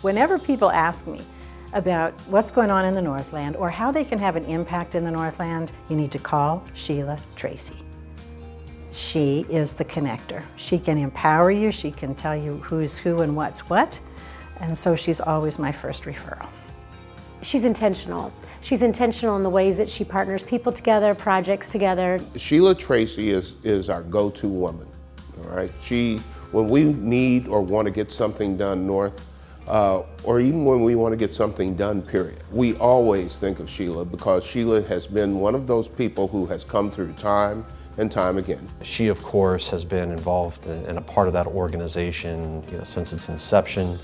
Whenever people ask me about what's going on in the Northland or how they can have an impact in the Northland, you need to call Sheila Tracy. She is the connector. She can empower you, she can tell you who's who and what's what, and so she's always my first referral. She's intentional. She's intentional in the ways that she partners people together, projects together. Sheila Tracy is our go-to woman, all right? When we need or want to get something done north, or even when we want to get something done, period, we always think of Sheila because Sheila has been one of those people who has come through time and time again. She, of course, has been involved and a part of that organization, since its inception.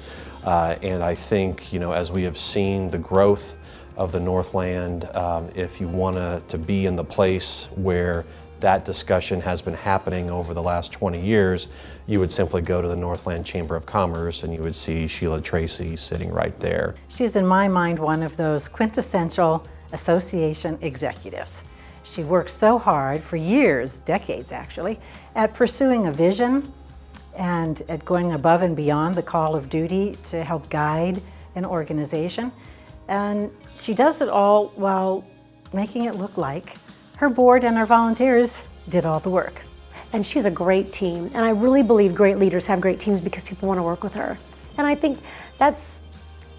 And I think, as we have seen the growth of the Northland, if you want to be in the place where that discussion has been happening over the last 20 years, you would simply go to the Northland Chamber of Commerce and you would see Sheila Tracy sitting right there. She's, in my mind, one of those quintessential association executives. She worked so hard for years, decades actually, at pursuing a vision and at going above and beyond the call of duty to help guide an organization. And she does it all while making it look like her board and her volunteers did all the work. And she's a great team. And I really believe great leaders have great teams because people want to work with her. And I think that's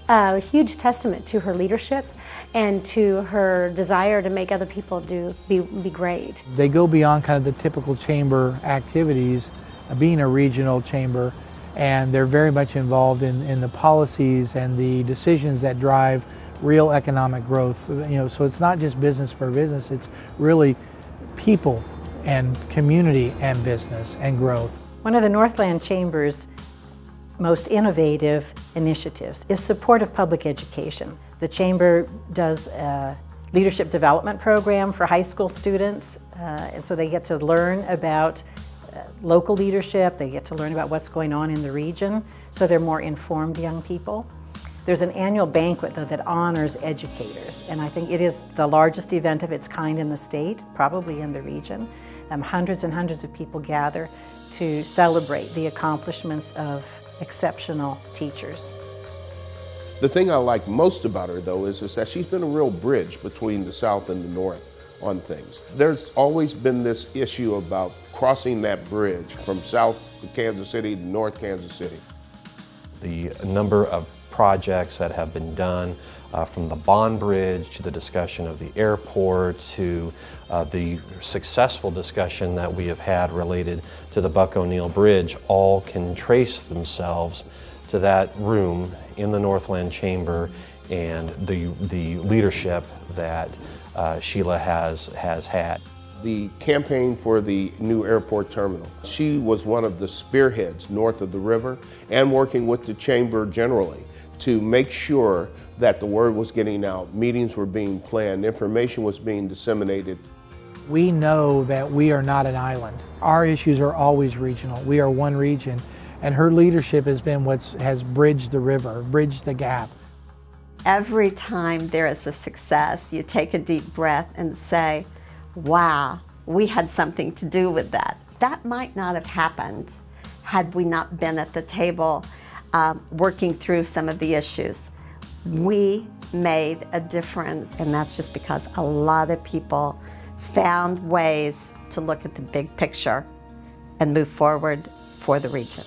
a huge testament to her leadership and to her desire to make other people be great. They go beyond kind of the typical chamber activities, being a regional chamber, and they're very much involved in the policies and the decisions that drive real economic growth. So it's not just business per business, it's really people and community and business and growth. One of the Northland Chamber's most innovative initiatives is support of public education. The Chamber does a leadership development program for high school students, and so they get to learn about local leadership, they get to learn about what's going on in the region, so they're more informed young people. There's an annual banquet, though, that honors educators, and I think it is the largest event of its kind in the state, probably in the region. Hundreds and hundreds of people gather to celebrate the accomplishments of exceptional teachers. The thing I like most about her, though, is that she's been a real bridge between the South and the North on things. There's always been this issue about crossing that bridge from South Kansas City to North Kansas City. The number of projects that have been done, from the Bond Bridge to the discussion of the airport to the successful discussion that we have had related to the Buck O'Neill Bridge, all can trace themselves to that room in the Northland Chamber and the leadership that Sheila has had. The campaign for the new airport terminal. She was one of the spearheads north of the river and working with the Chamber generally to make sure that the word was getting out, meetings were being planned, information was being disseminated. We know that we are not an island. Our issues are always regional. We are one region, and her leadership has been what has bridged the river, bridged the gap. Every time there is a success, you take a deep breath and say, wow, we had something to do with that. That might not have happened had we not been at the table working through some of the issues. We made a difference, and that's just because a lot of people found ways to look at the big picture and move forward for the region.